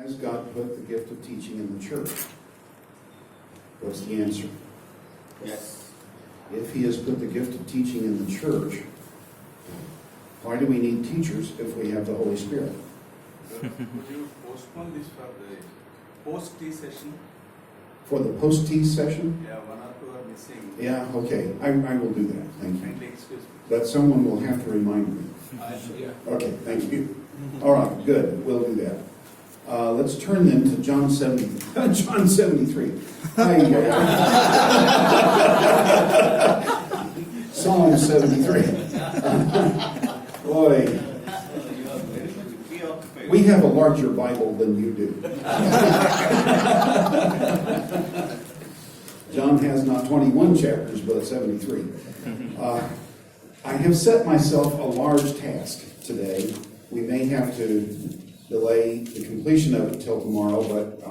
Has God put the gift of teaching in the church? What's the answer? Yes. If He has put the gift of teaching in the church, why do we need teachers if we have the Holy Spirit? Would you postpone this for the post-tea session? For the post-tea session? Yeah, 1 or 2 are missing. Yeah, okay. I will do that. Thank you. Kindly excuse me. But someone will have to remind me. Okay, thank you. All right, good. We'll do that. Let's turn then to John 73. Psalm 73. Boy, we have a larger Bible than you do. John has not 21 chapters, but 73. I have set myself a large task today. We may have to delay the completion of it till tomorrow, but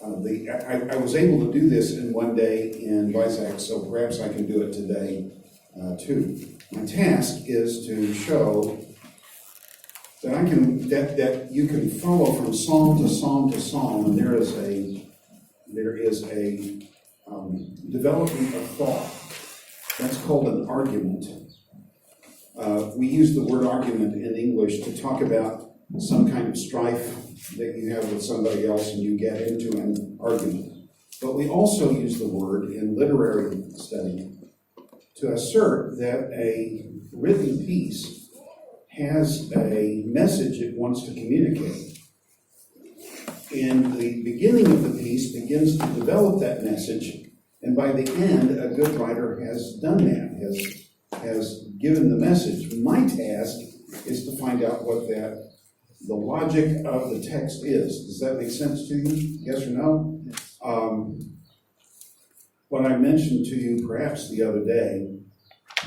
I was able to do this in one day in Vizag, so perhaps I can do it today too. My task is to show that you can follow from psalm to psalm to psalm, and there is a development of thought. That's called an argument. We use the word argument in English to talk about some kind of strife that you have with somebody else and you get into an argument. But we also use the word in literary study to assert that a written piece has a message it wants to communicate. And the beginning of the piece begins to develop that message, and by the end, a good writer has done that, has given the message. My task is to find out what the logic of the text is. Does that make sense to you? Yes or no? Yes. What I mentioned to you perhaps the other day,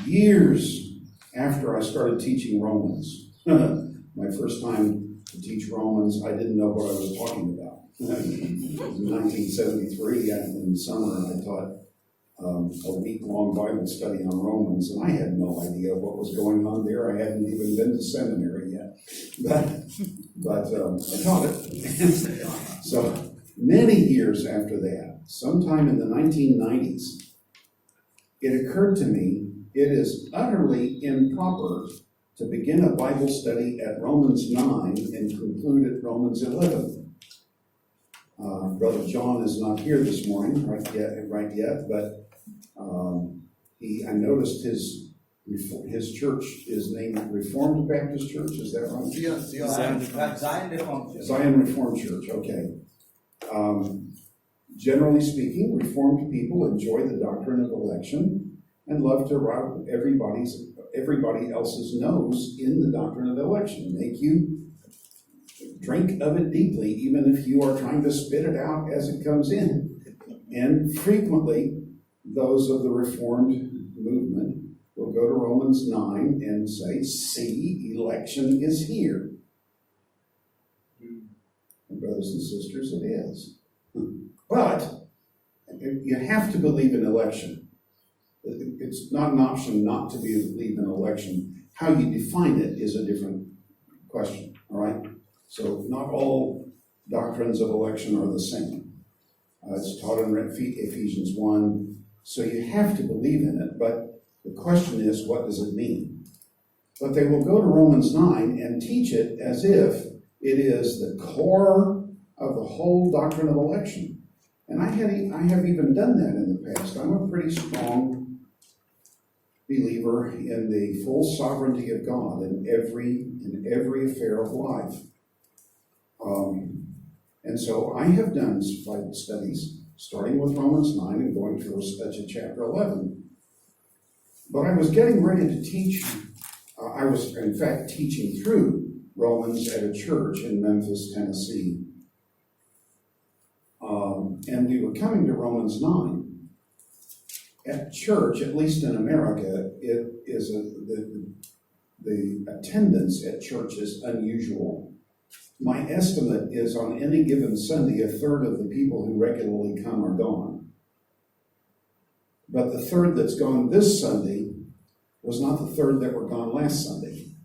years after I started teaching Romans, my first time to teach Romans, I didn't know what I was talking about. It was in 1973, in the summer, I taught a week-long Bible study on Romans, and I had no idea what was going on there. I hadn't even been to seminary yet, but I taught it. So many years after that, sometime in the 1990s, it occurred to me it is utterly improper to begin a Bible study at Romans 9 and conclude at Romans 11. Brother John is not here this morning, right yet, but I noticed his church is named Reformed Baptist Church. Is that right? Zion Reformed Church. Zion Reformed Church. Okay. Generally speaking, Reformed people enjoy the doctrine of election and love to rub everybody else's nose in the doctrine of election, make you drink of it deeply, even if you are trying to spit it out as it comes in. And frequently, those of the Reformed movement will go to Romans 9 and say, see, election is here. And brothers and sisters, it is. But you have to believe in election. It's not an option not to believe in election. How you define it is a different question, all right? So not all doctrines of election are the same. It's taught in Ephesians 1. So you have to believe in it, but the question is, what does it mean? But they will go to Romans 9 and teach it as if it is the core of the whole doctrine of election. And I have even done that in the past. I'm a pretty strong believer in the full sovereignty of God in every affair of life. And so I have done Bible studies, starting with Romans 9 and going through to chapter 11. But I was getting ready to teach. I was, in fact, teaching through Romans at a church in Memphis, Tennessee. And we were coming to Romans 9. At church, at least in America, it is the attendance at church is unusual. My estimate is on any given Sunday, a third of the people who regularly come are gone. But the third that's gone this Sunday was not the third that were gone last Sunday.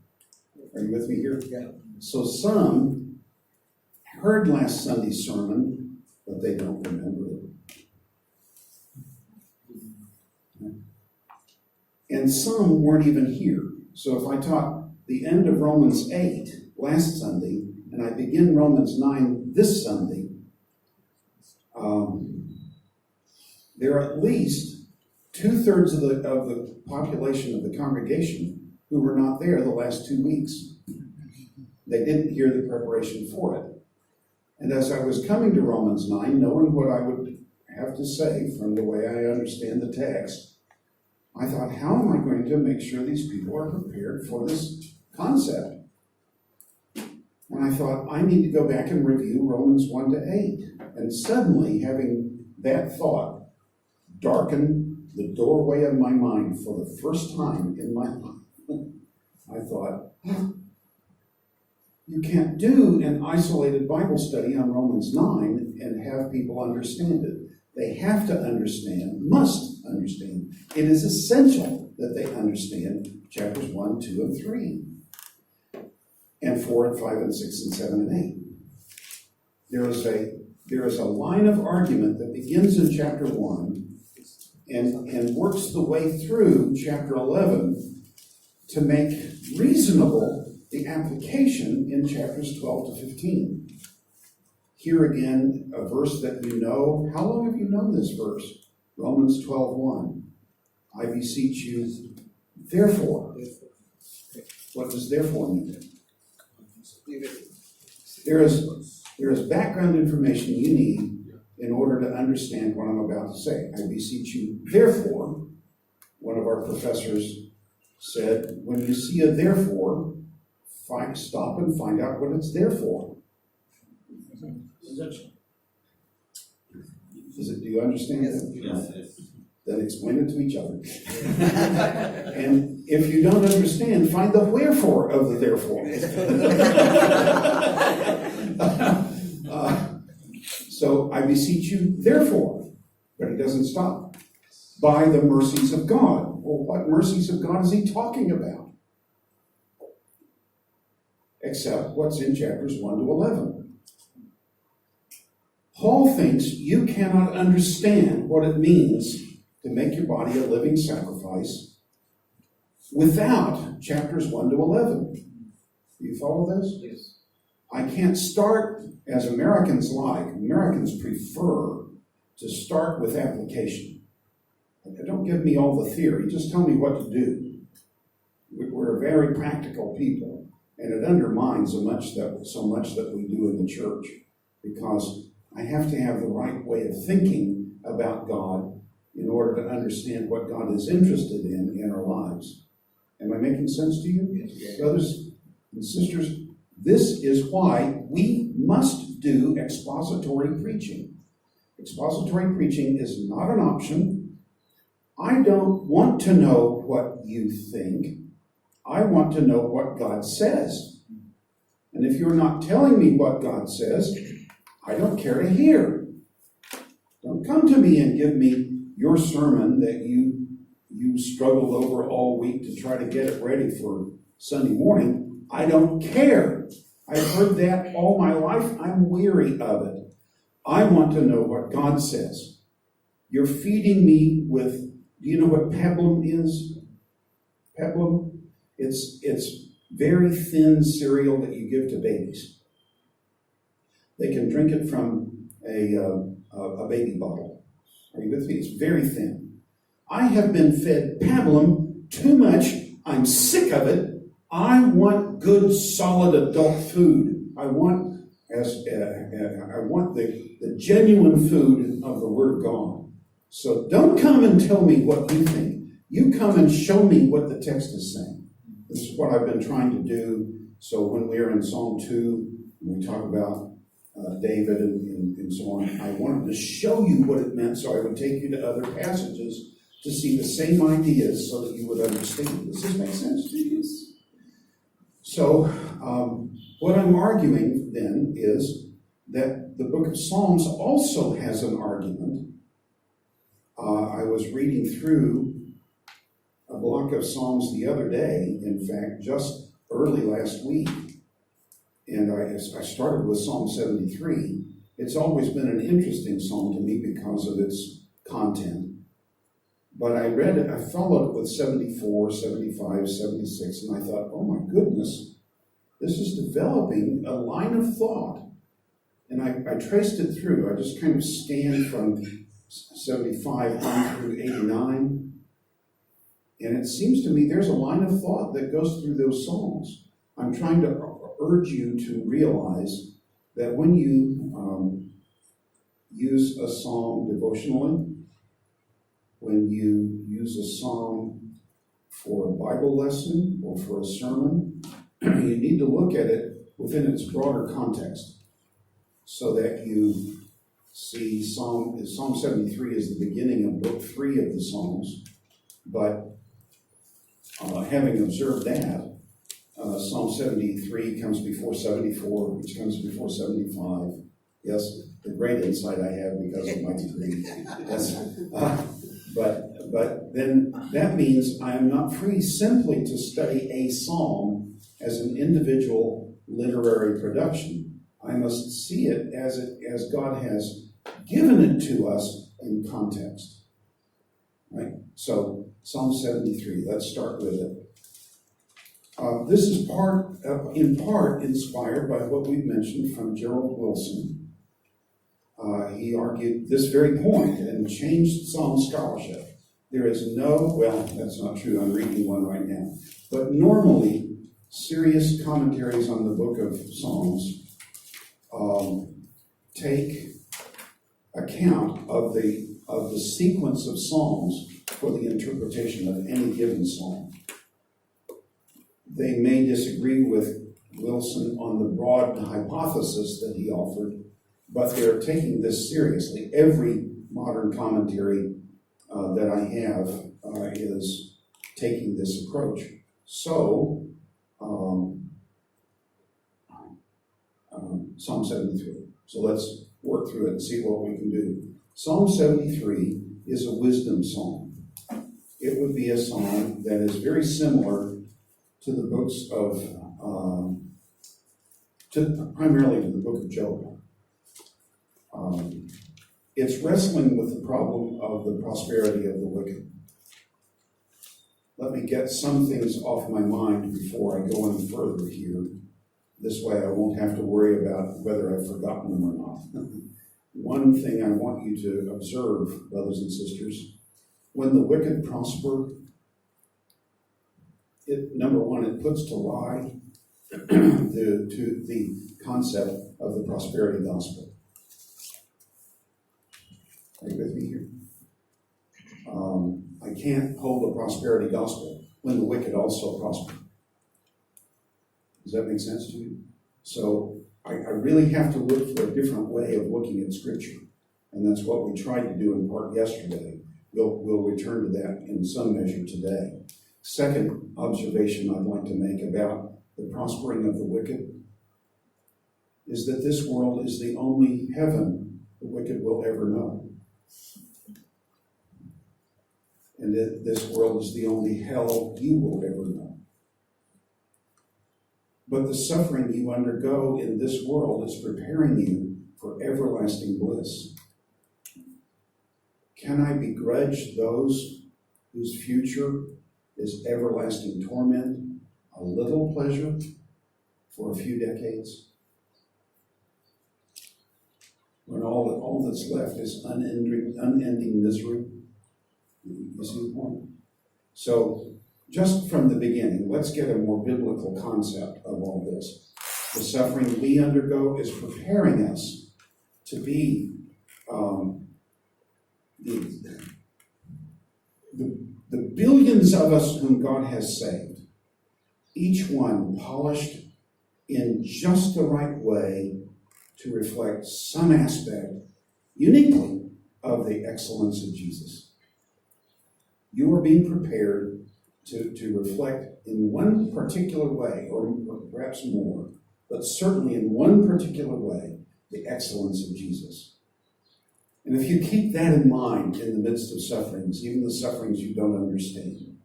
Are you with me here? Yeah. So some heard last Sunday's sermon, but they don't remember it. And some weren't even here. So if I taught the end of Romans 8 last Sunday, and I begin Romans 9 this Sunday, there are at least 2/3 of the population of the congregation who were not there the last 2 weeks. They didn't hear the preparation for it. And as I was coming to Romans 9, knowing what I would have to say from the way I understand the text, I thought, how am I going to make sure these people are prepared for this concept? And I thought, I need to go back and review Romans 1 to 8. And suddenly, having that thought darken the doorway of my mind for the first time in my life, I thought, you can't do an isolated Bible study on Romans 9 and have people understand it. They have to understand, must understand. It is essential that they understand chapters 1, 2, and 3, and 4, and 5, and 6, and 7, and 8. There is a line of argument that begins in chapter 1 and works the way through chapter 11 to make reasonable the application in chapters 12 to 15. Here again, a verse that you know. How long have you known this verse? Romans 12:1. I beseech you, therefore. What does therefore mean? There is background information you need in order to understand what I'm about to say. I beseech you, therefore. One of our professors said, when you see a therefore, stop and find out what it's there for. Do you understand that? Yes. Then explain it to each other. And if you don't understand, find the wherefore of the therefore. So I beseech you, therefore. But it doesn't stop. By the mercies of God. Well, what mercies of God is he talking about? Except what's in chapters 1 to 11. Paul thinks you cannot understand what it means to make your body a living sacrifice without chapters 1 to 11. Do you follow this? Yes. I can't start as Americans like. Americans prefer to start with application. Don't give me all the theory. Just tell me what to do. We're a very practical people, and it undermines so much that we do in the church, because I have to have the right way of thinking about God in order to understand what God is interested in our lives. Am I making sense to you? Yes. Brothers and sisters, this is why we must do expository preaching. Expository preaching is not an option. I don't want to know what you think. I want to know what God says. And if you're not telling me what God says, I don't care to hear. Don't come to me and give me your sermon that you struggled over all week to try to get it ready for Sunday morning. I don't care. I've heard that all my life. I'm weary of it. I want to know what God says. You're feeding me with, do you know what pablum is? Pablum? It's very thin cereal that you give to babies. They can drink it from a baby bottle. Are you with me? It's very thin. I have been fed pablum too much. I'm sick of it. I want good, solid adult food. I want the genuine food of the Word of God. So don't come and tell me what you think. You come and show me what the text is saying. This is what I've been trying to do. So when we're in Psalm 2, and we talk about David and so on, I wanted to show you what it meant, so I would take you to other passages to see the same ideas so that you would understand. Does this make sense to you? So what I'm arguing then is that the book of Psalms also has an argument. I was reading through a block of Psalms the other day, in fact, just early last week, And I started with Psalm 73. It's always been an interesting psalm to me because of its content. But I followed it with 74, 75, 76, and I thought, oh my goodness, this is developing a line of thought. And I traced it through. I just kind of scanned from 75 on through 89. And it seems to me there's a line of thought that goes through those psalms. I'm trying to urge you to realize that when you use a psalm devotionally, when you use a psalm for a Bible lesson or for a sermon, you need to look at it within its broader context so that you see Psalm 73 is the beginning of book 3 of the Psalms, but having observed that, Psalm 73 comes before 74, which comes before 75. Yes, the great insight I have because of my degree. Yes. But then that means I am not free simply to study a psalm as an individual literary production. I must see it as God has given it to us in context. Right? So Psalm 73, let's start with it. This is in part inspired by what we've mentioned from Gerald Wilson. He argued this very point and changed Psalm scholarship. There is that's not true, I'm reading one right now. But normally, serious commentaries on the book of Psalms take account of the sequence of Psalms for the interpretation of any given psalm. They may disagree with Wilson on the broad hypothesis that he offered, but they're taking this seriously. Every modern commentary that I have is taking this approach. So, Psalm 73. So let's work through it and see what we can do. Psalm 73 is a wisdom psalm. It would be a psalm that is very similar to the books of, primarily to the book of Job. It's wrestling with the problem of the prosperity of the wicked. Let me get some things off my mind before I go any further here. This way I won't have to worry about whether I've forgotten them or not. One thing I want you to observe, brothers and sisters, when the wicked prosper, number one, it puts to lie the concept of the prosperity gospel. Are you with me here? I can't hold the prosperity gospel when the wicked also prosper. Does that make sense to you? So I really have to look for a different way of looking at Scripture. And that's what we tried to do in part yesterday. We'll return to that in some measure today. Second observation I'd like to make about the prospering of the wicked is that this world is the only heaven the wicked will ever know. And that this world is the only hell you will ever know. But the suffering you undergo in this world is preparing you for everlasting bliss. Can I begrudge those whose future is everlasting torment a little pleasure for a few decades? When all that's left is unending misery? You see the point? So, just from the beginning, let's get a more biblical concept of all this. The suffering we undergo is preparing us to be the billions of us whom God has saved, each one polished in just the right way to reflect some aspect uniquely of the excellence of Jesus. You are being prepared to reflect in one particular way, or perhaps more, but certainly in one particular way, the excellence of Jesus. And if you keep that in mind in the midst of sufferings, even the sufferings you don't understand,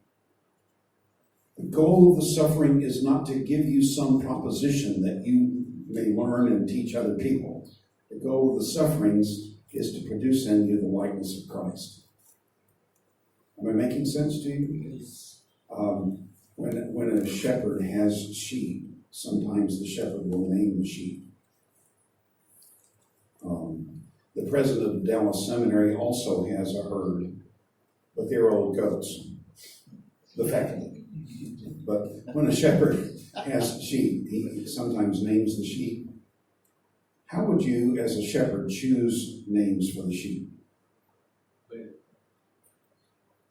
the goal of the suffering is not to give you some proposition that you may learn and teach other people. The goal of the sufferings is to produce in you the likeness of Christ. Am I making sense to you? Yes. When a shepherd has sheep, sometimes the shepherd will name the sheep. The president of Dallas Seminary also has a herd, but they're old goats, the faculty. But when a shepherd has sheep, he sometimes names the sheep. How would you, as a shepherd, choose names for the sheep?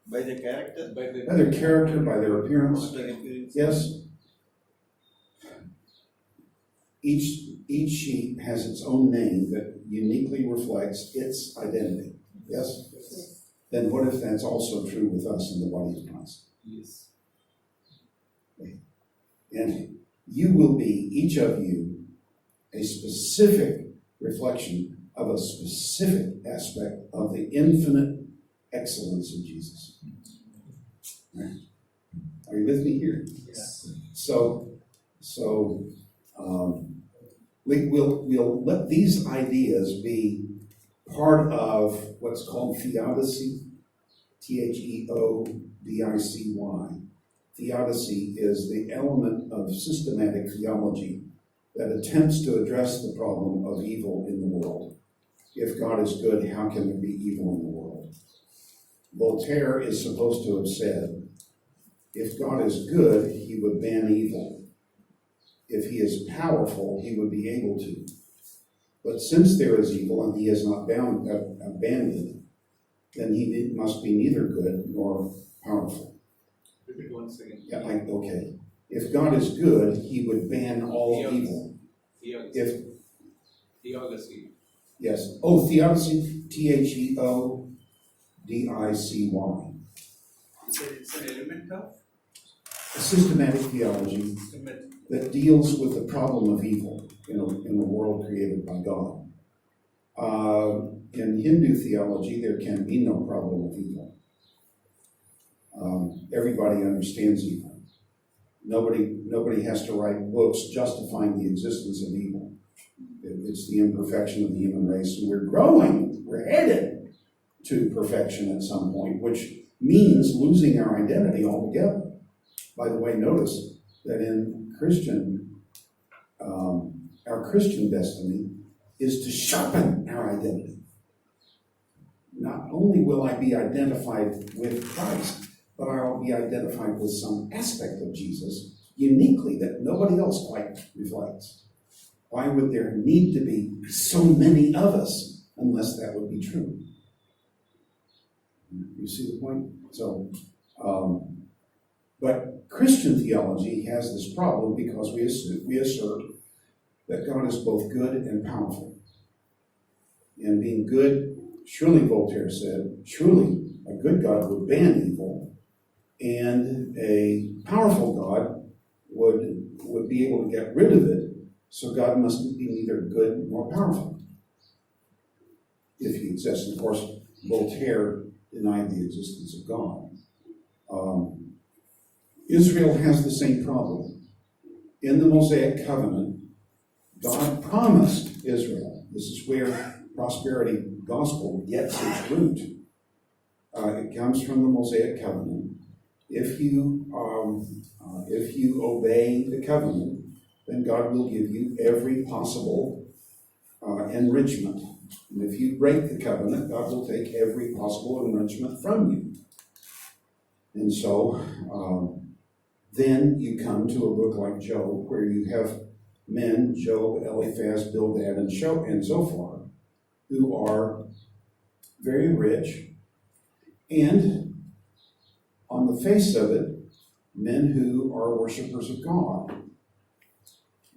By the character? By their character, by their appearance? Yes. Each sheep has its own name that uniquely reflects its identity. Yes? Yes. Then what if that's also true with us in the body of Christ? Yes. And you will be, each of you, a specific reflection of a specific aspect of the infinite excellence of Jesus. Right? Are you with me here? Yes. We'll let these ideas be part of what's called theodicy, Theodicy. Theodicy is the element of systematic theology that attempts to address the problem of evil in the world. If God is good, how can there be evil in the world? Voltaire is supposed to have said, if God is good, he would ban evil. If he is powerful, he would be able to. But since there is evil and he has not abandoned, then he must be neither good nor powerful. Repeat once again. Yeah, okay. If God is good, he would ban all evil. If Theodicy. yes. Oh, theodicy, Theodicy. It's an element of A systematic theology that deals with the problem of evil in a world created by God. In Hindu theology, there can be no problem of evil. Everybody understands evil. Nobody has to write books justifying the existence of evil. It's the imperfection of the human race, and we're growing. We're headed to perfection at some point, which means losing our identity altogether. By the way, notice that in our Christian destiny is to sharpen our identity. Not only will I be identified with Christ, but I'll be identified with some aspect of Jesus uniquely that nobody else quite reflects. Why would there need to be so many of us unless that would be true? You see the point? So, but Christian theology has this problem because we assert that God is both good and powerful. And being good, surely Voltaire said, surely a good God would ban evil, and a powerful God would be able to get rid of it, so God must be neither good nor powerful, if he exists. Of course, Voltaire denied the existence of God. Israel has the same problem. In the Mosaic covenant, God promised Israel, this is where prosperity gospel gets its root. It comes from the Mosaic covenant. If you obey the covenant, then God will give you every possible enrichment. And if you break the covenant, God will take every possible enrichment from you. And so, then you come to a book like Job, where you have men, Job, Eliphaz, Bildad, and so far, who are very rich, and on the face of it, men who are worshipers of God.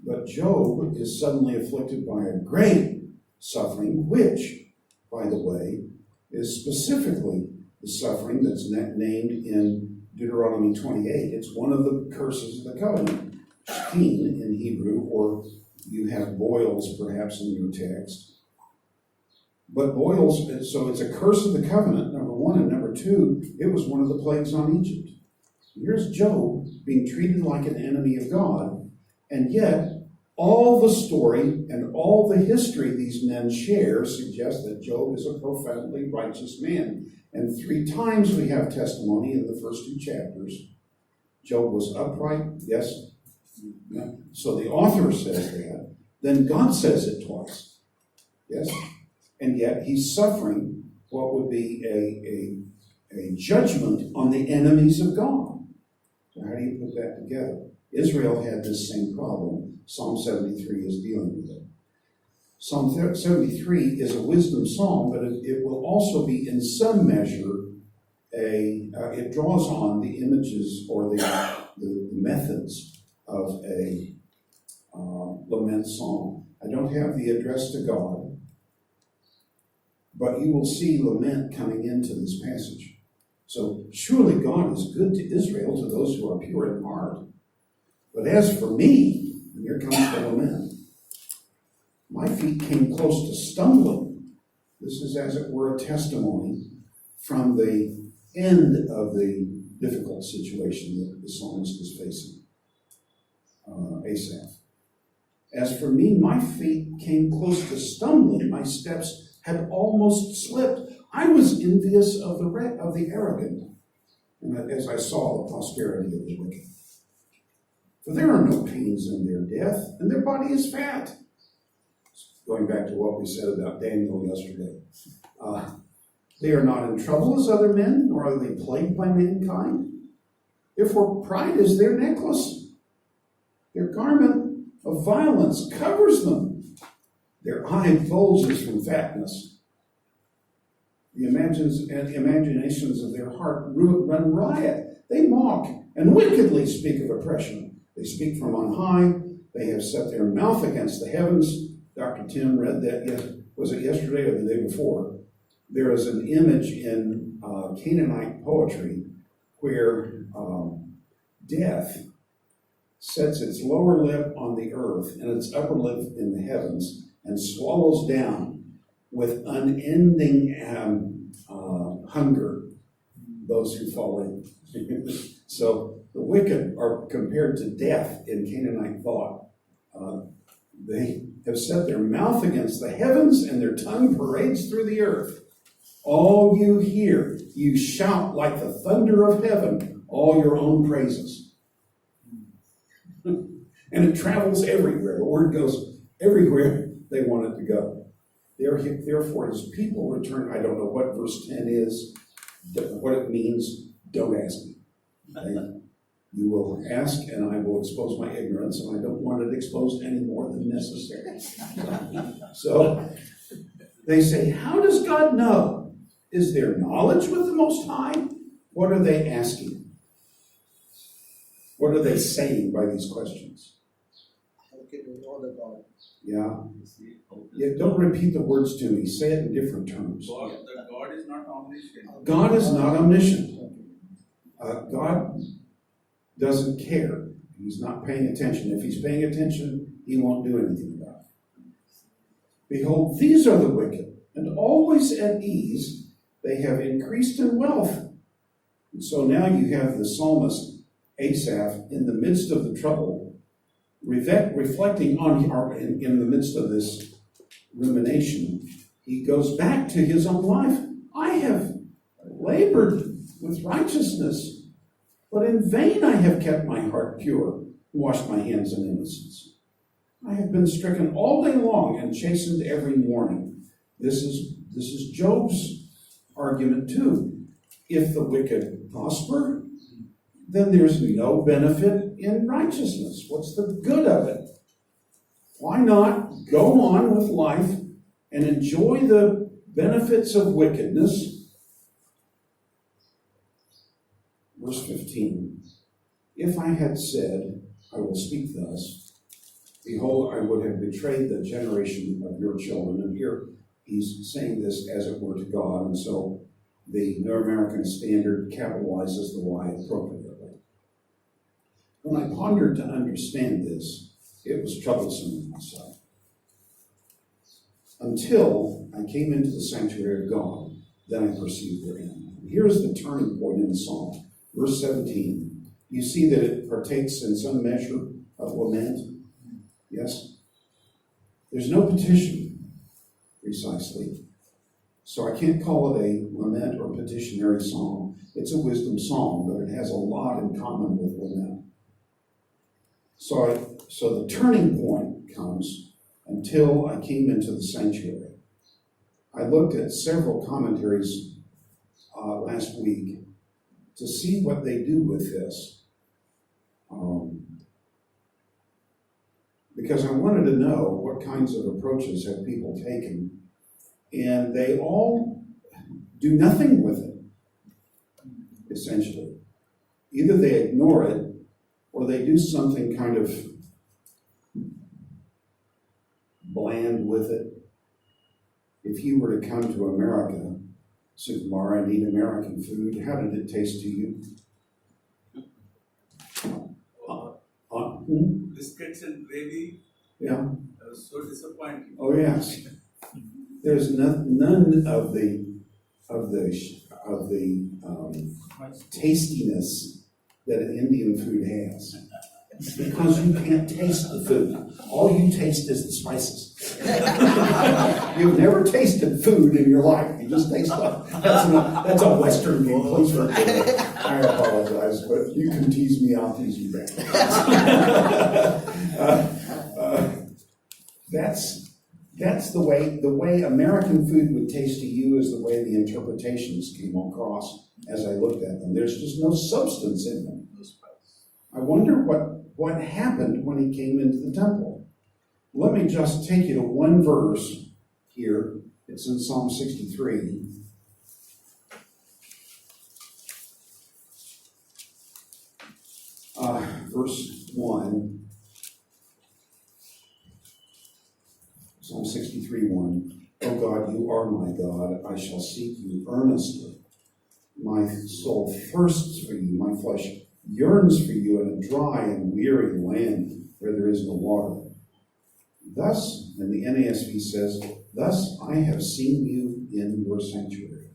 But Job is suddenly afflicted by a great suffering, which, by the way, is specifically the suffering that's named in Deuteronomy 28. It's one of the curses of the covenant, shkin in Hebrew, or you have boils perhaps in your text. But boils, so it's a curse of the covenant, number one, and number two, it was one of the plagues on Egypt. Here's Job being treated like an enemy of God, and yet All the story and all the history these men share suggests that Job is a profoundly righteous man. And 3 times we have testimony in the first 2 chapters. Job was upright, yes. No. So the author says that. Then God says it twice. Yes. And yet he's suffering what would be a judgment on the enemies of God. So how do you put that together? Israel had this same problem. Psalm 73 is dealing with it. Psalm 73 is a wisdom psalm, but it will also be in some measure it draws on the images or the methods of a lament psalm. I don't have the address to God, but you will see lament coming into this passage. So surely God is good to Israel, to those who are pure in heart. But as for me, and here comes the lament, my feet came close to stumbling. This is, as it were, a testimony from the end of the difficult situation that the psalmist is facing. Asaph. As for me, my feet came close to stumbling. My steps had almost slipped. I was envious of the arrogant, and as I saw the prosperity of the wicked. For there are no pains in their death, and their body is fat. Going back to what we said about Daniel yesterday. They are not in trouble as other men, nor are they plagued by mankind. Therefore, pride is their necklace. Their garment of violence covers them. Their eye bulges from fatness. The imaginations of their heart run riot. They mock and wickedly speak of oppression. They speak from on high. They have set their mouth against the heavens. Dr. Tim read that, was it yesterday or the day before? There is an image in Canaanite poetry where death sets its lower lip on the earth and its upper lip in the heavens and swallows down with unending hunger those who fall in. So the wicked are compared to death in Canaanite thought. They have set their mouth against the heavens, and their tongue parades through the earth. All you hear, you shout like the thunder of heaven, all your own praises. And it travels everywhere. The word goes everywhere they want it to go. Therefore, his people return. I don't know what verse 10 is, what it means. Don't ask me. Okay? You will ask, and I will expose my ignorance, and I don't want it exposed any more than necessary. So they say, how does God know? Is there knowledge with the Most High? What are they asking? What are they saying by these questions? Yeah, don't repeat the words to me. Say it in different terms. God is not omniscient. God is not omniscient. God doesn't care. He's not paying attention. If he's paying attention, he won't do anything about it. Behold, these are the wicked, and always at ease, they have increased in wealth. And so now you have the psalmist, Asaph, in the midst of the trouble, reflecting on, in the midst of this rumination, he goes back to his own life. I have labored with righteousness, but in vain I have kept my heart pure, washed my hands in innocence. I have been stricken all day long and chastened every morning. This is Job's argument too. If the wicked prosper, then there's no benefit in righteousness. What's the good of it? Why not go on with life and enjoy the benefits of wickedness? Verse 15, if I had said, I will speak thus, behold, I would have betrayed the generation of your children. And here he's saying this as it were to God, and so the New American Standard capitalizes the Y appropriately. When I pondered to understand this, it was troublesome in my sight. Until I came into the sanctuary of God, then I perceived their end. And here's the turning point in the psalm. Verse 17, you see that it partakes in some measure of lament. Yes? There's no petition, precisely. So I can't call it a lament or petitionary song. It's a wisdom song, but it has a lot in common with lament. So the turning point comes until I came into the sanctuary. I looked at several commentaries last week to see what they do with this. Because I wanted to know what kinds of approaches have people taken. And they all do nothing with it, essentially. Either they ignore it, or they do something kind of bland with it. If you were to come to America, Sukumar, and eat American food, how did it taste to you? Biscuits and gravy. Yeah. That was so disappointing. Oh yes. There's none of the tastiness that an Indian food has, because you can't taste the food. All you taste is the spices. You've never tasted food in your life. You just taste stuff. That's a Western game. Please forgive me. I apologize, but you can tease me. I'll tease you back. That's the way American food would taste to you is the way the interpretations came across as I looked at them. There's just no substance in them. I wonder what happened when he came into the temple. Let me just take you to one verse here. It's in Psalm 63. Verse 1. Psalm 63:1. O God, you are my God. I shall seek you earnestly. My soul thirsts for you. My flesh yearns for you in a dry and weary land where there is no water. Thus, and the NASB says, thus I have seen you in your sanctuary.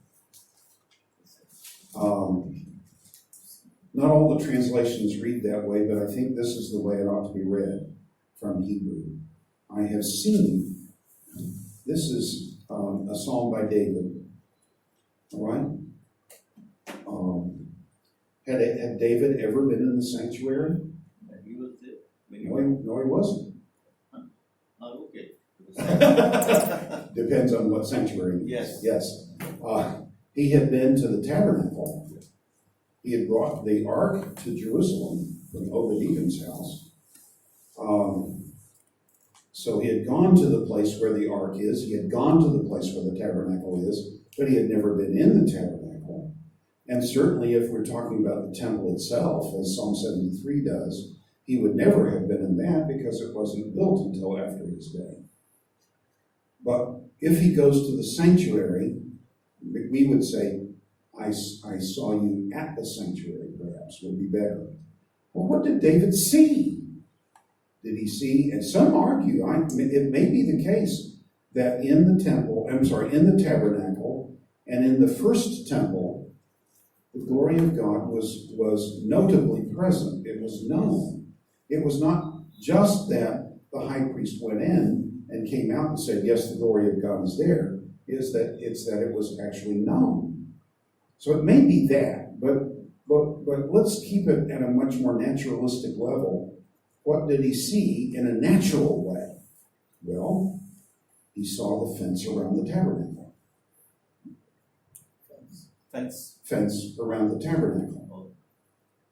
Not all the translations read that way, but I think this is the way it ought to be read from Hebrew. I have seen. This is a psalm by David. All right? Had David ever been in the sanctuary? He was there. No, he wasn't. Okay. Depends on what sanctuary. Yes. Yes. He had been to the tabernacle. He had brought the ark to Jerusalem from Obed-Edom's house. So he had gone to the place where the ark is. He had gone to the place where the tabernacle is, but he had never been in the tabernacle. And certainly if we're talking about the temple itself, as Psalm 73 does, he would never have been in that because it wasn't built until after his day. But if he goes to the sanctuary, we would say, I saw you at the sanctuary, perhaps, would be better. Well, what did David see? Did he see, and some argue, it may be the case that in the tabernacle, and in the first temple, the glory of God was notably present. It was known. It was not just that the high priest went in and came out and said, yes, the glory of God is there. It's that it was actually known. So it may be that, but let's keep it at a much more naturalistic level. What did he see in a natural way? Well, he saw the fence around the tabernacle. Fence around the tabernacle.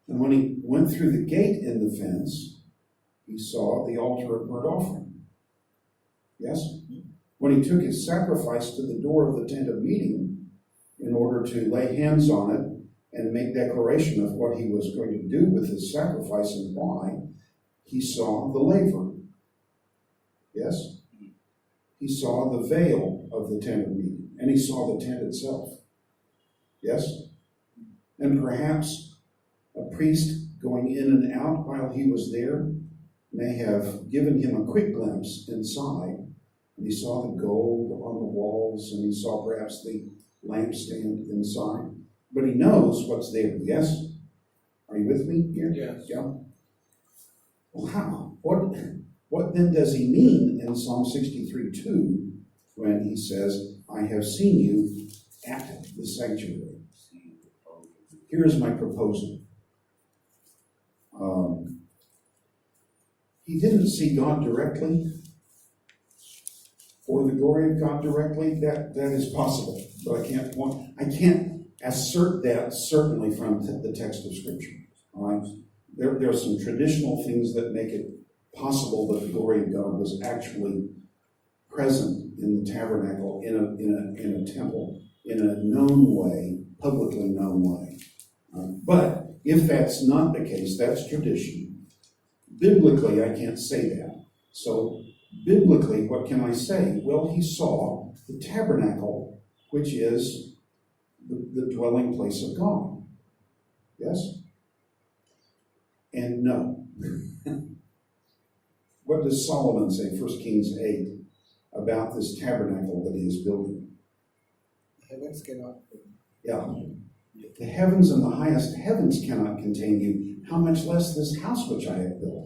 And when he went through the gate in the fence, he saw the altar of burnt offering. Yes? When he took his sacrifice to the door of the tent of meeting in order to lay hands on it and make declaration of what he was going to do with his sacrifice and why, he saw the laver. Yes? He saw the veil of the tent of meeting, and he saw the tent itself. Yes? And perhaps a priest going in and out while he was there may have given him a quick glimpse inside, and he saw the gold on the walls, and he saw perhaps the lampstand inside. But he knows what's there. Yes? Are you with me here? Yes. Yeah? Well, how? What then does he mean in Psalm 63:2 when he says, I have seen you at the sanctuary? Here's my proposal. He didn't see God directly, or the glory of God directly. That is possible, but I can't assert that certainly from the text of Scripture. All right? There are some traditional things that make it possible that the glory of God was actually present in the tabernacle, in a temple, in a known way, publicly known way. But if that's not the case, that's tradition. Biblically, I can't say that. So, biblically, what can I say? Well, he saw the tabernacle, which is the dwelling place of God. Yes? And no. What does Solomon say, 1 Kings 8, about this tabernacle that he is building? Heavens cannot. Yeah. The heavens and the highest heavens cannot contain you, how much less this house which I have built.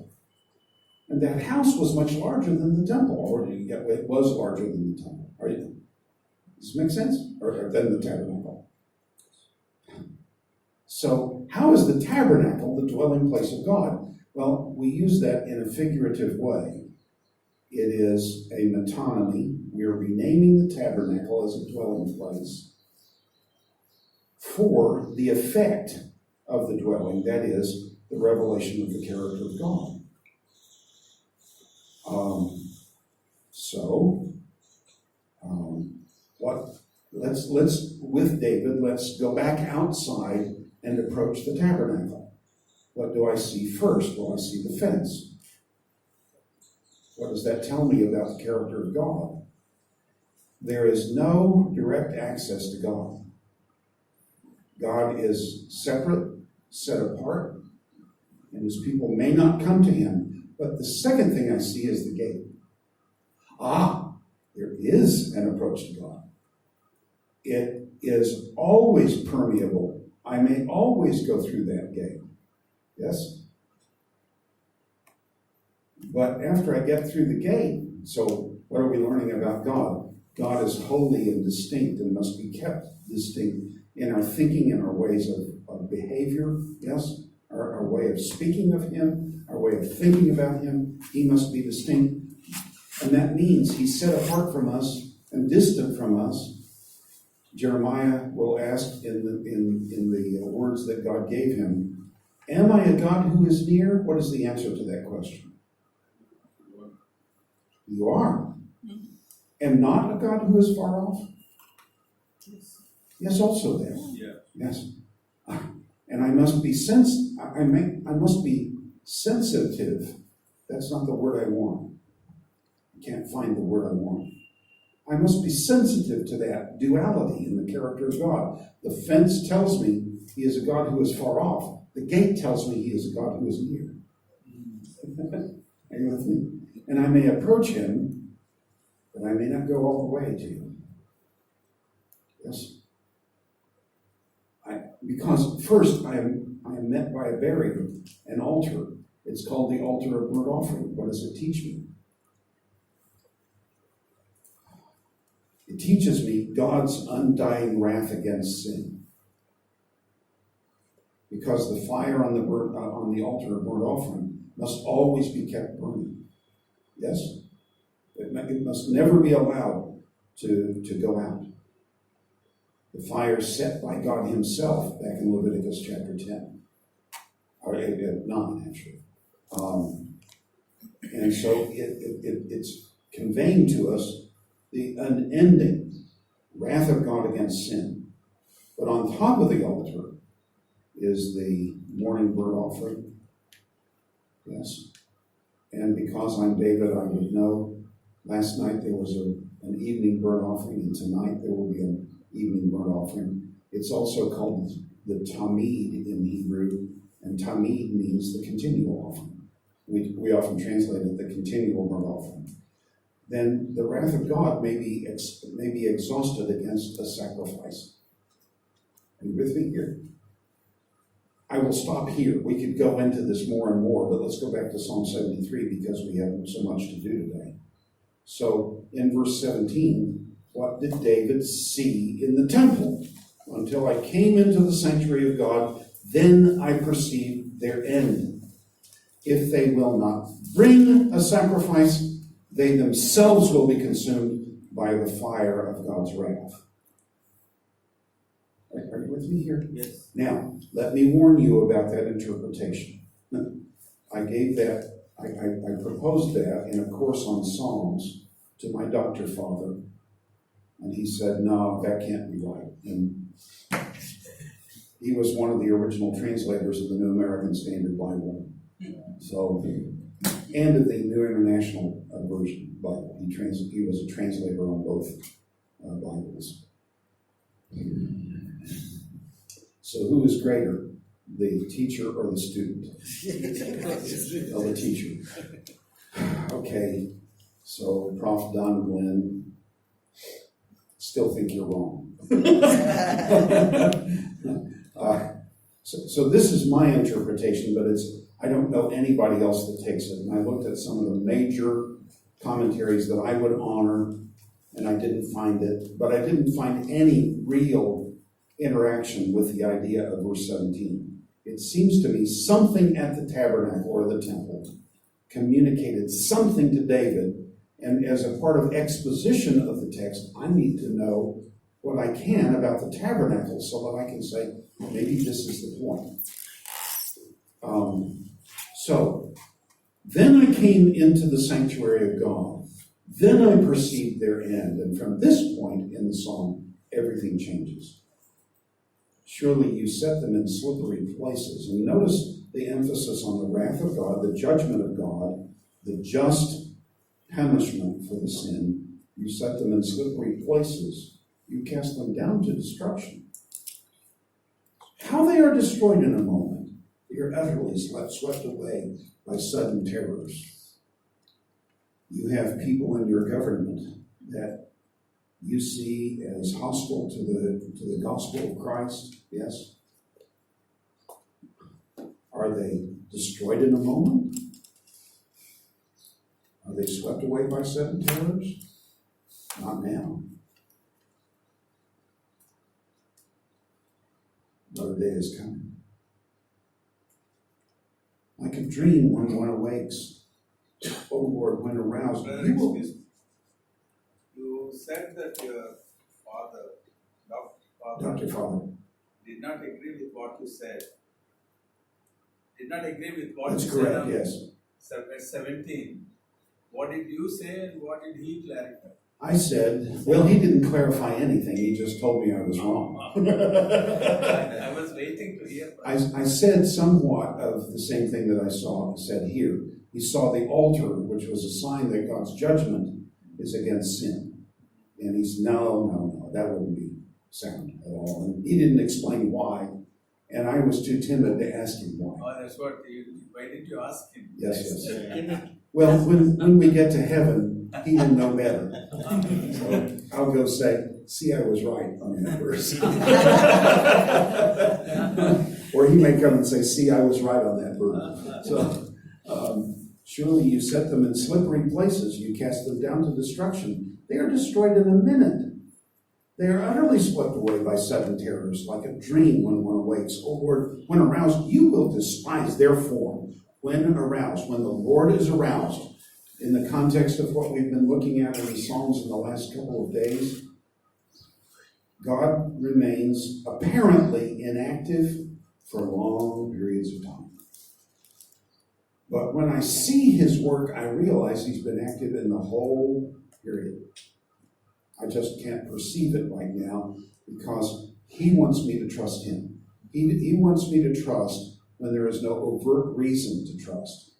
And that house was much larger than the temple, or it was larger than the temple. Does this make sense? Or than the tabernacle. So, how is the tabernacle the dwelling place of God? Well, we use that in a figurative way. It is a metonymy. We are renaming the tabernacle as a dwelling place for the effect of the dwelling, that is, the revelation of the character of God. Let's with David, let's go back outside and approach the tabernacle. What do I see first? Well, I see the fence. What does that tell me about the character of God? There is no direct access to God. God is separate, set apart, and his people may not come to him. But the second thing I see is the gate. There is an approach to God. It is always permeable. I may always go through that gate. Yes? But after I get through the gate, so what are we learning about God? God is holy and distinct and must be kept distinct in our thinking, in our ways of behavior, yes? Our way of speaking of him, our way of thinking about him. He must be distinct. And that means he's set apart from us and distant from us. Jeremiah will ask in the words that God gave him, am I a God who is near? What is the answer to that question? You are. Am not a God who is far off? Yes, also there. Yeah. Yes. And I must be I must be sensitive. That's not the word I want. I can't find the word I want. I must be sensitive to that duality in the character of God. The fence tells me he is a God who is far off. The gate tells me he is a God who is near. Are you with me? And I may approach him, but I may not go all the way to him. Yes? Because first I am met by a barrier, an altar. It's called the altar of burnt offering. What does it teach me? It teaches me God's undying wrath against sin. Because the fire on the altar of burnt offering must always be kept burning. Yes? It must never be allowed to go out. The fire set by God himself back in Leviticus chapter 10. Or 9, actually. And so it's conveying to us the unending wrath of God against sin. But on top of the altar is the morning burnt offering. Yes. And because I'm David, I would know last night there was an evening burnt offering, and tonight there will be an evening burnt offering. It's also called the tamid in Hebrew, and tamid means the continual offering. We often translate it the continual burnt offering. Then the wrath of God may be exhausted against a sacrifice. Are you with me here? I will stop here. We could go into this more and more, but let's go back to Psalm 73 because we have so much to do today. So in verse 17, what did David see in the temple? Until I came into the sanctuary of God, then I perceived their end. If they will not bring a sacrifice, they themselves will be consumed by the fire of God's wrath. Are you with me here? Yes. Now, let me warn you about that interpretation. I gave that, I proposed that in a course on Psalms to my doctor father, and he said, no, that can't be right. And he was one of the original translators of the New American Standard Bible. So, and of the New International Version Bible. He was a translator on both Bibles. So who is greater, the teacher or the student? Oh, the teacher. Okay, so Prof. Don Glenn, still think you're wrong. So this is my interpretation, but I don't know anybody else that takes it. And I looked at some of the major commentaries that I would honor, and I didn't find it. But I didn't find any real interaction with the idea of verse 17. It seems to me something at the tabernacle or the temple communicated something to David, and as a part of exposition of the text, I need to know what I can about the tabernacle so that I can say, maybe this is the point. So, then I came into the sanctuary of God. Then I perceived their end. And from this point in the psalm, everything changes. Surely you set them in slippery places. And notice the emphasis on the wrath of God, the judgment of God, the just punishment for the sin. You set them in slippery places. You cast them down to destruction. How they are destroyed in a moment. They are utterly swept away by sudden terrors. You have people in your government that you see as hostile to the gospel of Christ. Yes? Are they destroyed in a moment? Are they swept away by sudden terrors? Not now. Another day is coming. Like a dream when one awakes. Oh Lord, when aroused. You said that your father, Dr. Father. did not agree with what you said. Did not agree with what That's you correct, said. yes. Verse 17. What did you say and what did he clarify? I said, well, he didn't clarify anything. He just told me I was wrong. I was waiting to hear. I said somewhat of the same thing that I said here. He saw the altar, which was a sign that God's judgment is against sin. And he said, no, that wouldn't be sound at all. And he didn't explain why. And I was too timid to ask him why. Oh, that's what why did you ask him? Yes. Well, when we get to heaven, he will know better. So I'll go say, see, I was right on that verse. Or he may come and say, see, I was right on that verse. So, surely you set them in slippery places. You cast them down to destruction. They are destroyed in a minute. They are utterly swept away by sudden terrors, like a dream when one awakes. O Lord, when aroused, you will despise their form. When aroused, when the Lord is aroused, in the context of what we've been looking at in the Psalms in the last couple of days, God remains apparently inactive for long periods of time. But when I see his work, I realize he's been active in the whole period. I just can't perceive it right now because he wants me to trust him. He wants me to trust when there is no overt reason to trust.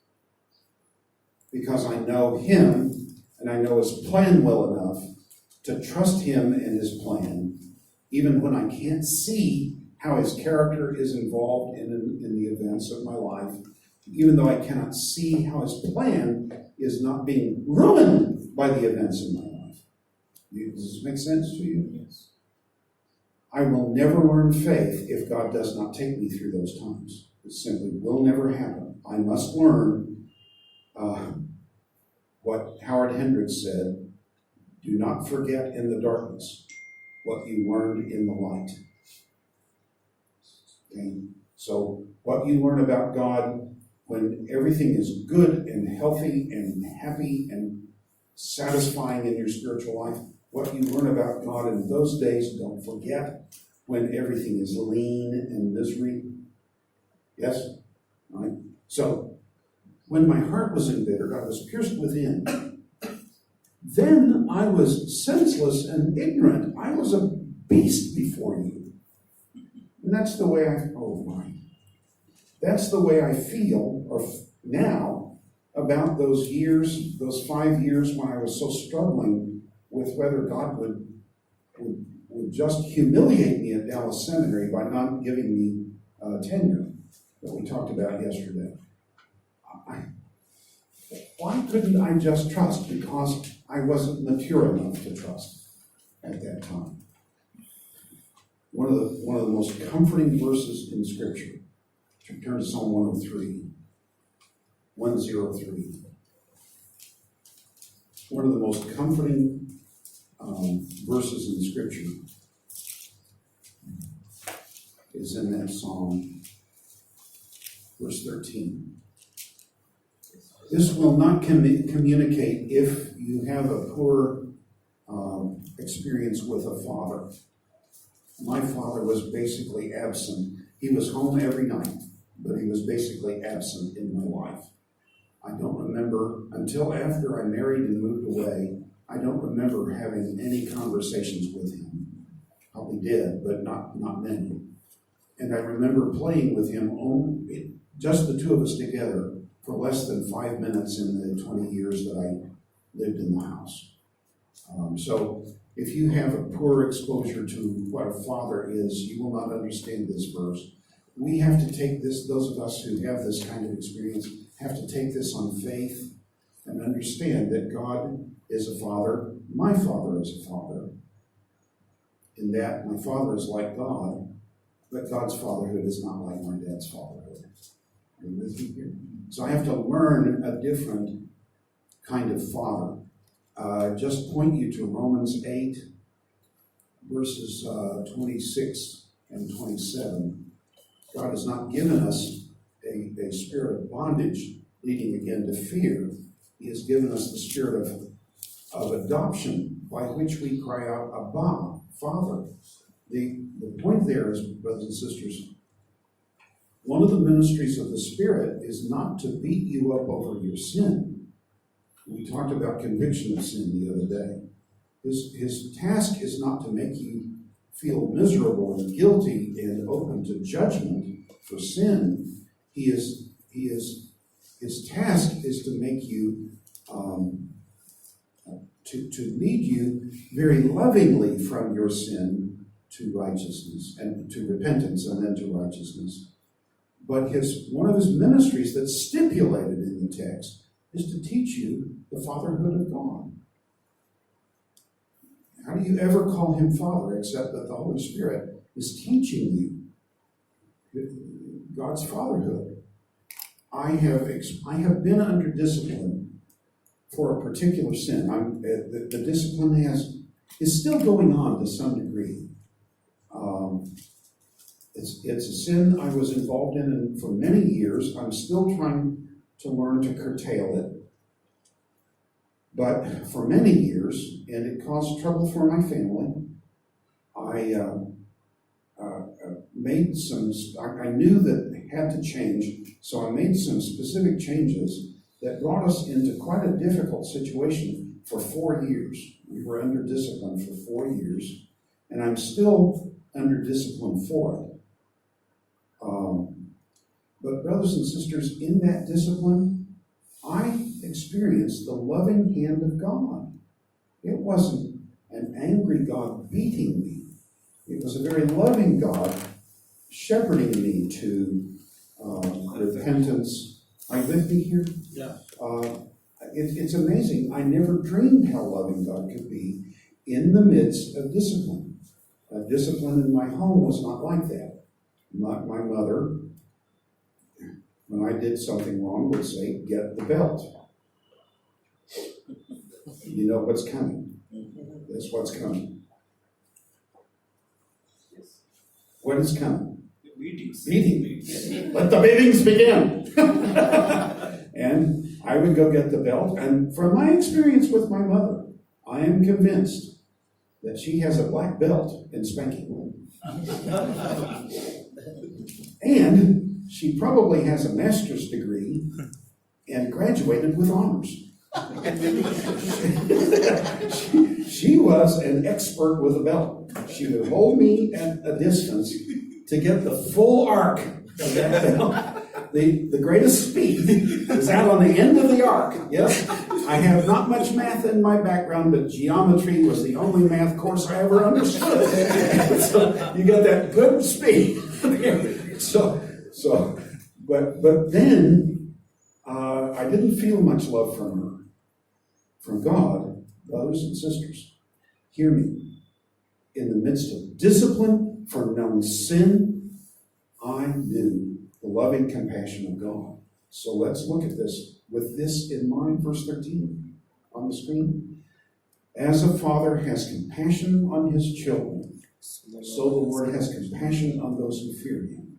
Because I know him and I know his plan well enough to trust him and his plan, even when I can't see how his character is involved in the events of my life, even though I cannot see how his plan is not being ruined by the events in my life. Does this make sense to you? Yes. I will never learn faith if God does not take me through those times. It simply will never happen. I must learn what Howard Hendricks said, do not forget in the darkness what you learned in the light. Okay? So what you learn about God when everything is good and healthy and happy and satisfying in your spiritual life, what you learn about God in those days, don't forget when everything is lean and misery. Yes? All right? So, when my heart was embittered, I was pierced within. Then I was senseless and ignorant. I was a beast before you. And that's the way that's the way I feel now about those years, those 5 years when I was so struggling with whether God would just humiliate me at Dallas Seminary by not giving me tenure that we talked about yesterday. Why couldn't I just trust? Because I wasn't mature enough to trust at that time. One of the most comforting verses in Scripture. Turn to Psalm 103. 103. One of the most comforting verses in Scripture is in that Psalm, verse 13. This will not communicate if you have a poor experience with a father. My father was basically absent. He was home every night, but he was basically absent in my life. I don't remember, until after I married and moved away, I don't remember having any conversations with him. Probably did, but not many. And I remember playing with him, just the two of us together, for less than 5 minutes in the 20 years that I lived in the house. So if you have a poor exposure to what a father is, you will not understand this verse. We have to take this, those of us who have this kind of experience, have to take this on faith and understand that God is a father. My father is a father. In that my father is like God, but God's fatherhood is not like my dad's fatherhood. Are you with me here? So I have to learn a different kind of father. Just point you to Romans 8, verses 26 and 27. God has not given us a spirit of bondage leading again to fear. He has given us the spirit of adoption by which we cry out, Abba, Father. The point there is, brothers and sisters, one of the ministries of the Spirit is not to beat you up over your sin. We talked about conviction of sin the other day. His task is not to make you feel miserable and guilty and open to judgment for sin. His task is to make you, to lead you very lovingly from your sin to righteousness and to repentance and then to righteousness. But one of his ministries that's stipulated in the text is to teach you the fatherhood of God. How do you ever call him Father except that the Holy Spirit is teaching you God's fatherhood? I have been under discipline for a particular sin. The discipline is still going on to some degree. It's a sin I was involved in for many years. I'm still trying to learn to curtail it. But for many years, and it caused trouble for my family, I knew that it had to change, so I made some specific changes that brought us into quite a difficult situation for 4 years. We were under discipline for 4 years, and I'm still under discipline for it. But brothers and sisters, in that discipline, I experienced the loving hand of God. It wasn't an angry God beating me. It was a very loving God shepherding me to repentance. Are you with me here? Yeah. It's amazing. I never dreamed how loving God could be in the midst of discipline. Discipline in my home was not like that. My mother, when I did something wrong, would say, "Get the belt." You know what's coming. That's what's coming. What is coming? Meetings. Beating. Let the beatings begin. And I would go get the belt, and from my experience with my mother, I am convinced that she has a black belt in spanking. And she probably has a master's degree and graduated with honors. She was an expert with a belt. She would hold me at a distance to get the full arc of that belt. The greatest speed is out on the end of the arc. Yes, I have not much math in my background, but geometry was the only math course I ever understood. So you got that good speed. But then I didn't feel much love from her. From God, brothers and sisters, hear me. In the midst of discipline for known sin, I knew the loving compassion of God. So let's look at this with this in mind. Verse 13 on the screen. As a father has compassion on his children, so the Lord has compassion on those who fear him.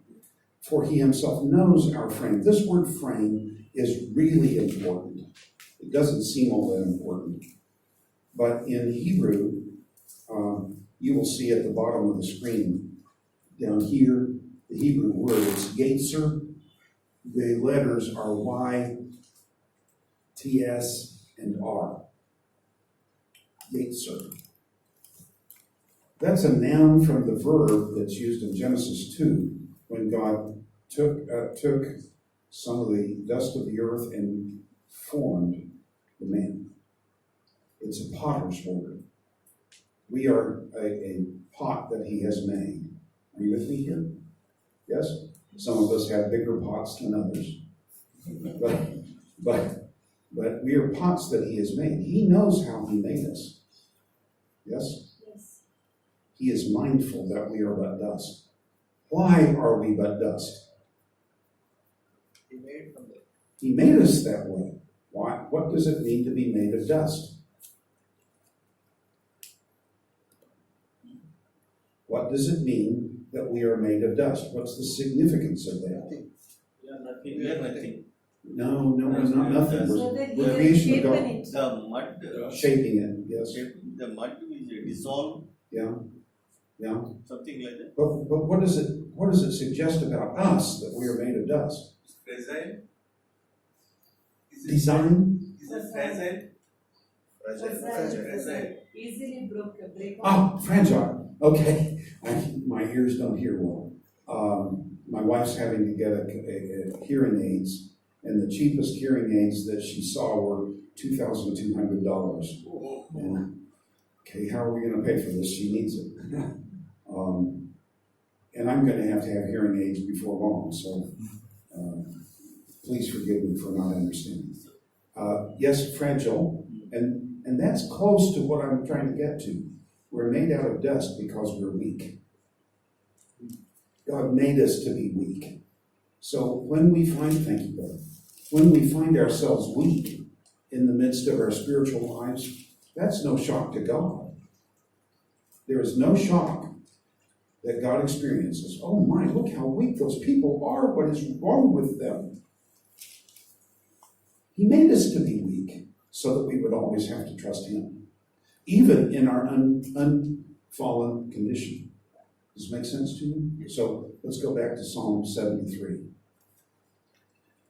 For he himself knows our frame. This word frame is really important. It doesn't seem all that important. But in Hebrew, you will see at the bottom of the screen, down here, the Hebrew word is yetzer. The letters are Y, T, S, and R. Yetzer. That's a noun from the verb that's used in Genesis 2, when God took some of the dust of the earth and formed the man. It's a potter's word. We are a pot that he has made. Are you with me here? Yes? Some of us have bigger pots than others. But we are pots that he has made. He knows how he made us. Yes? Yes. He is mindful that we are but dust. Why are we but dust? He made us that way. Why? What does it mean to be made of dust? What does it mean that we are made of dust? What's the significance of that? We are nothing. No, it's not nothing. So that We're he creation of has God. shapen it. The mud, Shaping it, yes. the mud is dissolved, Yeah. something like that. But what does it suggest about us that we are made of dust? Fragile? Design? Is it fragile? Fragile. Easily break off. Ah, fragile. Okay. My ears don't hear well. My wife's having to get a hearing aids, and the cheapest hearing aids that she saw were $2,200. And, okay, how are we going to pay for this? She needs it. And I'm going to have hearing aids before long, so please forgive me for not understanding. Yes, fragile, and that's close to what I'm trying to get to. We're made out of dust because we're weak. God made us to be weak. So when we find ourselves weak in the midst of our spiritual lives, that's no shock to God. There is no shock that God experiences. Oh my, look how weak those people are. What is wrong with them? He made us to be weak so that we would always have to trust him, even in our unfallen condition. Does this make sense to you? So let's go back to Psalm 73.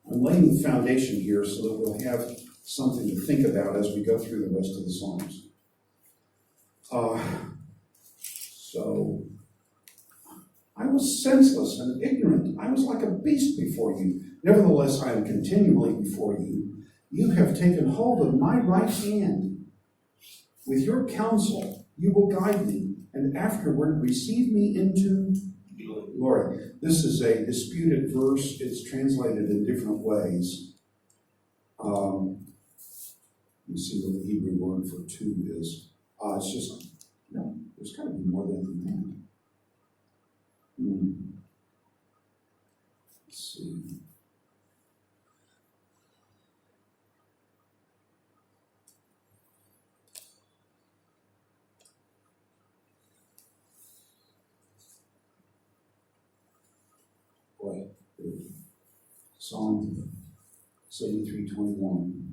I'm laying the foundation here so that we'll have something to think about as we go through the rest of the Psalms. So I was senseless and ignorant. I was like a beast before you. Nevertheless, I am continually before you. You have taken hold of my right hand. With your counsel, you will guide me, and afterward receive me into glory. This is a disputed verse. It's translated in different ways. You see what the Hebrew word for two is. There's got to be more than that. Let's see. Boy, Psalm 73:21.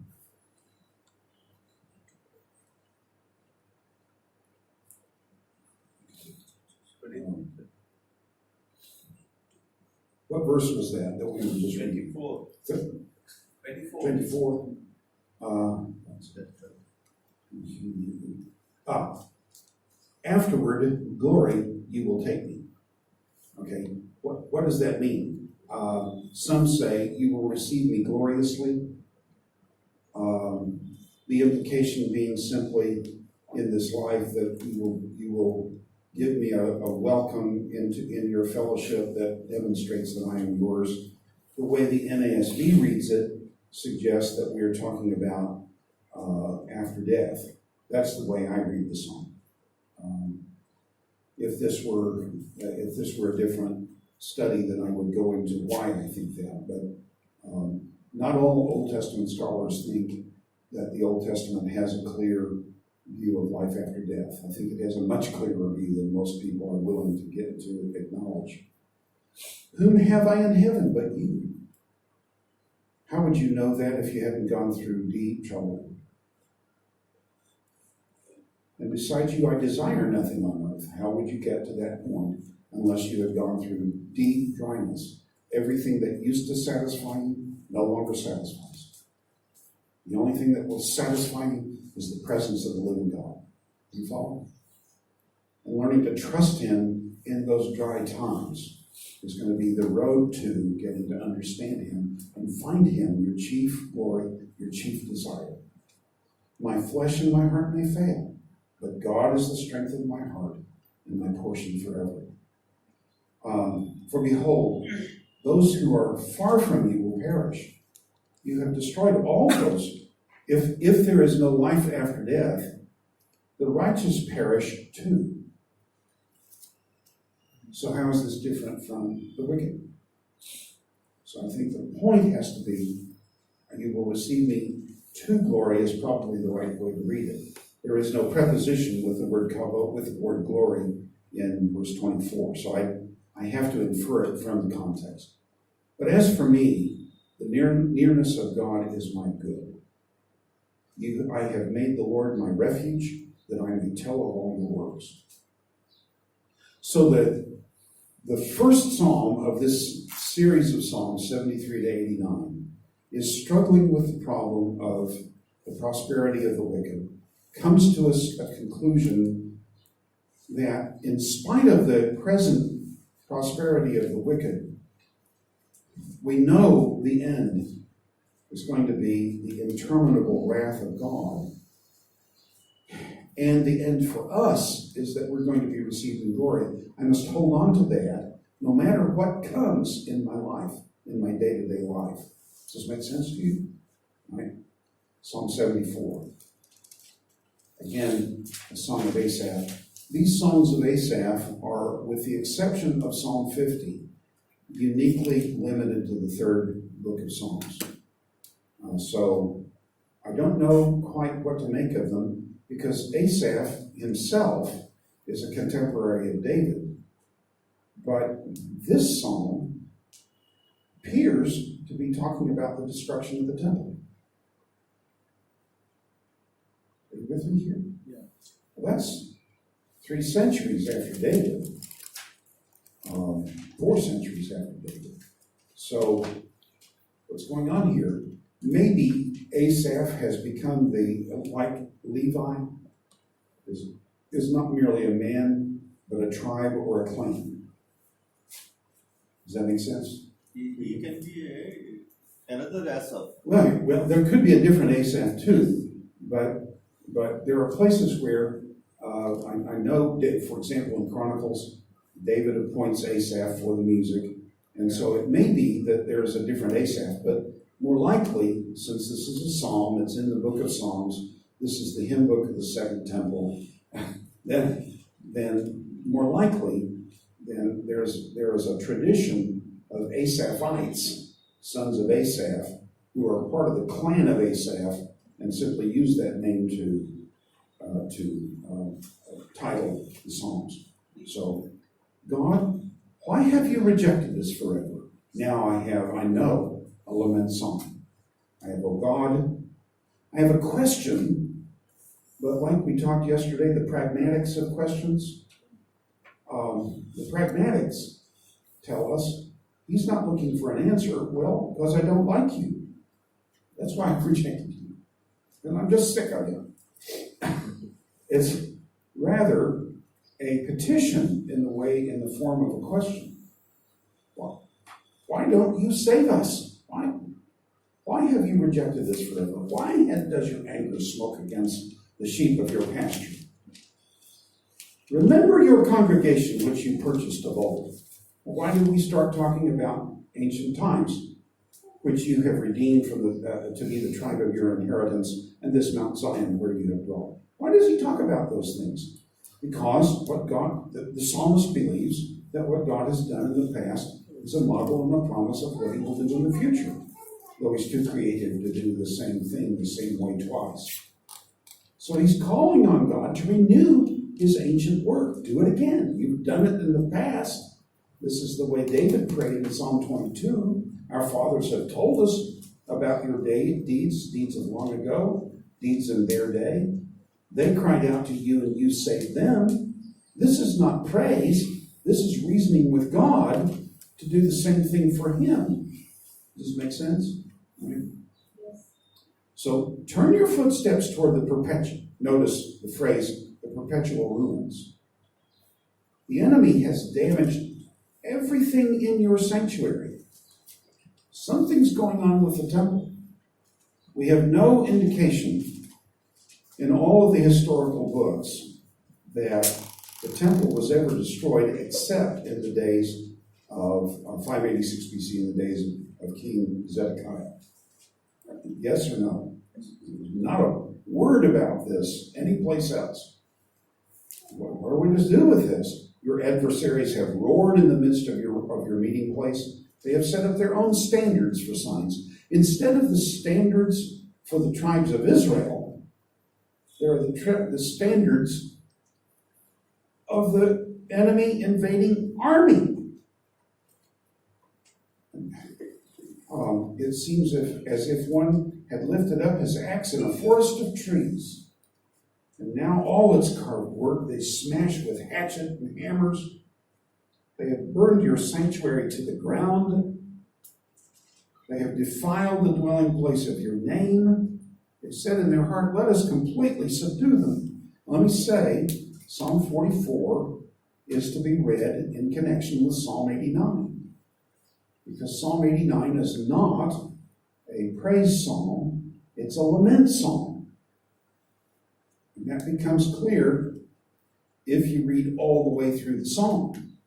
What verse was that we were just reading? 24. 24. Afterward, glory, you will take me. Okay, what does that mean? Some say you will receive me gloriously. The implication being simply in this life that you will give me a welcome in your fellowship that demonstrates that I am yours. The way the NASB reads it suggests that we are talking about after death. That's the way I read the psalm. If this were a different study, then I would go into why I think that. But not all Old Testament scholars think that the Old Testament has a clear view of life after death. I think it has a much clearer view than most people are willing to get to acknowledge. Whom have I in heaven but you? How would you know that if you hadn't gone through deep trouble? And besides you, I desire nothing on earth. How would you get to that point unless you have gone through deep dryness? Everything that used to satisfy you no longer satisfies. The only thing that will satisfy you is the presence of the living God. You follow? And learning to trust Him in those dry times is going to be the road to getting to understand Him and find Him, your chief glory, your chief desire. My flesh and my heart may fail, but God is the strength of my heart and my portion forever. For behold, those who are far from you will perish. You have destroyed all those. If there is no life after death, the righteous perish too. So how is this different from the wicked? So I think the point has to be, you will receive me to glory is probably the right way to read it. There is no preposition with the word kavod, with the word glory in verse 24. So I have to infer it from the context. But as for me, the nearness of God is my good. I have made the Lord my refuge, that I may tell of all your works. So the first psalm of this series of Psalms, 73 to 89, is struggling with the problem of the prosperity of the wicked, comes to a conclusion that in spite of the present prosperity of the wicked, we know the end is going to be the interminable wrath of God. And the end for us is that we're going to be receiving glory. I must hold on to that no matter what comes in my life, in my day-to-day life. Does this make sense to you? Right? Psalm 74. Again, a song of Asaph. These songs of Asaph are, with the exception of Psalm 50, uniquely limited to the third book of Psalms. So I don't know quite what to make of them, because Asaph himself is a contemporary of David. But this psalm appears to be talking about the destruction of the temple. Are you with me here? Yeah. Well, that's 3 centuries after David. 4 centuries after David. So what's going on here? Maybe Asaph has become like Levi, is not merely a man, but a tribe or a clan. Does that make sense? He can be another Asaph. Well, there could be a different Asaph too, but there are places where I know, for example, in Chronicles, David appoints Asaph for the music, and so it may be that there's a different Asaph, but more likely, since this is a psalm, it's in the book of Psalms, this is the hymn book of the Second Temple, then then more likely, then there is a tradition of Asaphites, sons of Asaph, who are part of the clan of Asaph, and simply use that name to title the Psalms. So, God, why have you rejected us forever? Now I know a lament psalm. I have, oh God, I have a question, but like we talked yesterday, the pragmatics of questions, the pragmatics tell us he's not looking for an answer. Well, because I don't like you. That's why I've rejected you. And I'm just sick of you. It's rather a petition in the form of a question. Well, why don't you save us? Why have you rejected us forever? Why does your anger smoke against the sheep of your pasture? Remember your congregation which you purchased of old. Why do we start talking about ancient times, which you have redeemed from to be the tribe of your inheritance, and this Mount Zion where you have dwelt? Why does he talk about those things? Because the psalmist believes that what God has done in the past is a model and a promise of what he will do in the future, though he's too creative to do the same thing the same way twice. So he's calling on God to renew his ancient work. Do it again. You've done it in the past. This is the way David prayed in Psalm 22. Our fathers have told us about your deeds of long ago, deeds in their day. They cried out to you and you saved them. This is not praise. This is reasoning with God to do the same thing for him. Does this make sense? Right? Yes. So turn your footsteps toward the perpetual. Notice the phrase, the perpetual ruins. The enemy has damaged everything in your sanctuary. Something's going on with the temple. We have no indication in all of the historical books that the temple was ever destroyed except in the days of 586 BC, in the days of King Zedekiah. Yes or no? Not a word about this anyplace else. What are we to do with this? Your adversaries have roared in the midst of your meeting place. They have set up their own standards for signs. Instead of the standards for the tribes of Israel, there are the standards of the enemy invading army. It seems as if one had lifted up his axe in a forest of trees, and now all its carved work they smash with hatchet and hammers. They have burned your sanctuary to the ground. They have defiled the dwelling place of your name. They said in their heart, let us completely subdue them. Let me say, Psalm 44 is to be read in connection with Psalm 89. Because Psalm 89 is not a praise psalm, it's a lament psalm. And that becomes clear if you read all the way through the psalm.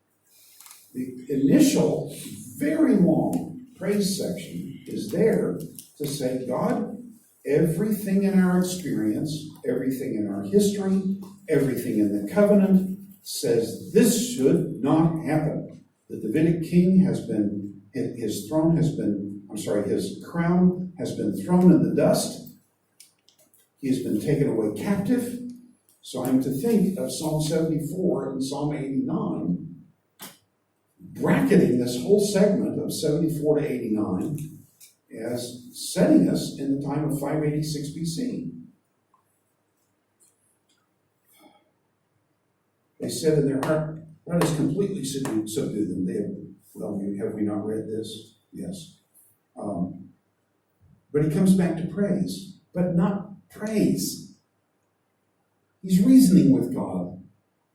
The initial, very long praise section is there to say, God, everything in our experience, everything in our history, everything in the covenant says this should not happen. The Davidic king has been, his crown has been thrown in the dust. He has been taken away captive. So I'm to think of Psalm 74 and Psalm 89, bracketing this whole segment of 74 to 89 as setting us in the time of 586 BC. They said in their heart, let us completely subdue them. They have, well, have we not read this? Yes. But he comes back to praise, but not praise. He's reasoning with God.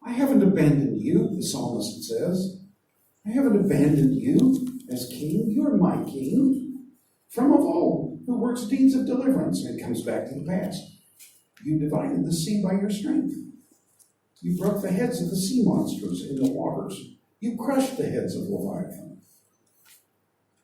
I haven't abandoned you, the psalmist says. I haven't abandoned you as king. You're my king from of old, who works deeds of deliverance. And it comes back to the past. You divided the sea by your strength. You broke the heads of the sea monsters in the waters. You crushed the heads of Leviathan.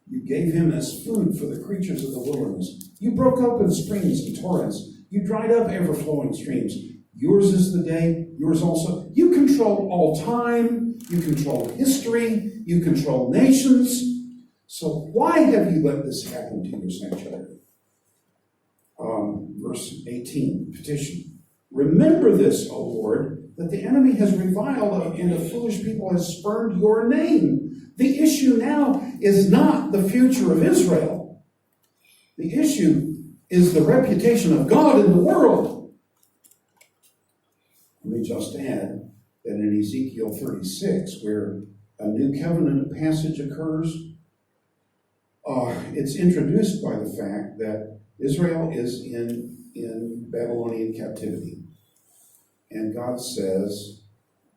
You gave him as food for the creatures of the wilderness. You broke open springs and torrents. You dried up ever-flowing streams. Yours is the day, yours also. You control all time, you control history, you control nations. So why have you let this happen to your sanctuary? Verse 18, petition. Remember this, O Lord, that the enemy has reviled and the foolish people has spurned your name. The issue now is not the future of Israel. The issue is the reputation of God in the world. Let me just add that in Ezekiel 36, where a new covenant passage occurs, it's introduced by the fact that Israel is in Babylonian captivity. And God says,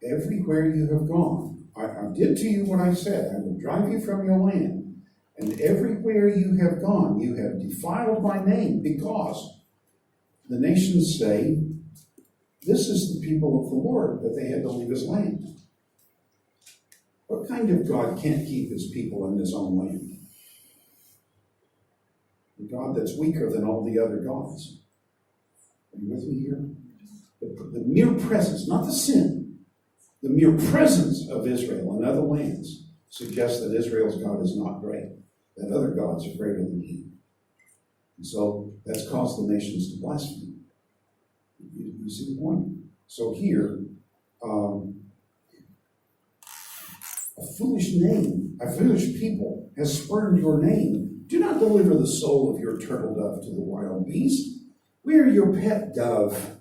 everywhere you have gone, I did to you what I said. I will drive you from your land. And everywhere you have gone, you have defiled my name, because the nations say, this is the people of the Lord, but they had to leave his land. What kind of God can't keep his people in his own land? A God that's weaker than all the other gods. Are you with me here? The mere presence, not the sin, the mere presence of Israel in other lands suggests that Israel's God is not great, that other gods are greater than he. And so that's caused the nations to blaspheme. You see the point? So here, a foolish name, a foolish people has spurned your name. Do not deliver the soul of your turtle dove to the wild beast. We are your pet dove.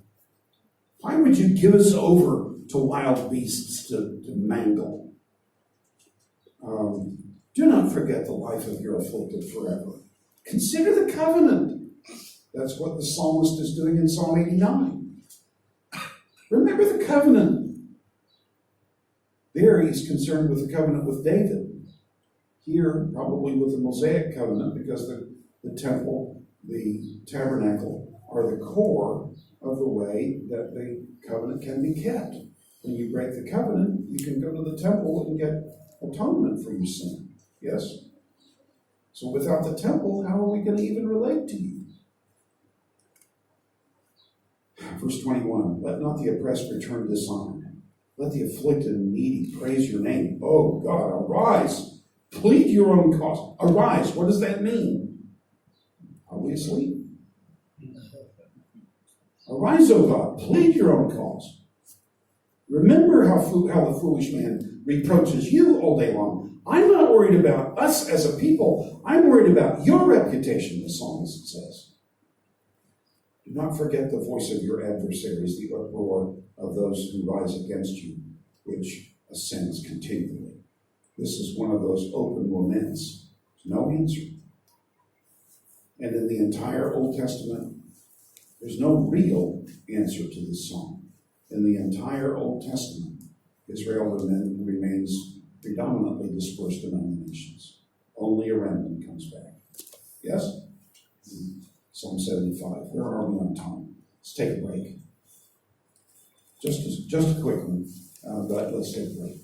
Why would you give us over to wild beasts to mangle? Do not forget the life of your afflicted forever. Consider the covenant. That's what the psalmist is doing in Psalm 89. Remember the covenant. There he's concerned with the covenant with David. Here, probably with the Mosaic covenant, because the temple, the tabernacle, are the core of the way that the covenant can be kept. When you break the covenant, you can go to the temple and get atonement for your sin. Yes? So without the temple, how are we going to even relate to you? Verse 21, let not the oppressed return dishonored. Let the afflicted and needy praise your name. Oh God, arise. Plead your own cause. Arise. What does that mean? Are we asleep? Arise, O God. Plead your own cause. Remember how the foolish man reproaches you all day long. I'm not worried about us as a people. I'm worried about your reputation, the psalmist says. Do not forget the voice of your adversaries, the uproar of those who rise against you, which ascends continually. This is one of those open laments. No answer. And in the entire Old Testament, there's no real answer to this psalm. In the entire Old Testament, Israel remains predominantly dispersed among the nations. Only a remnant comes back. Yes? Psalm 75. Where are we on time? Let's take a break. Just a quick one, but let's take a break.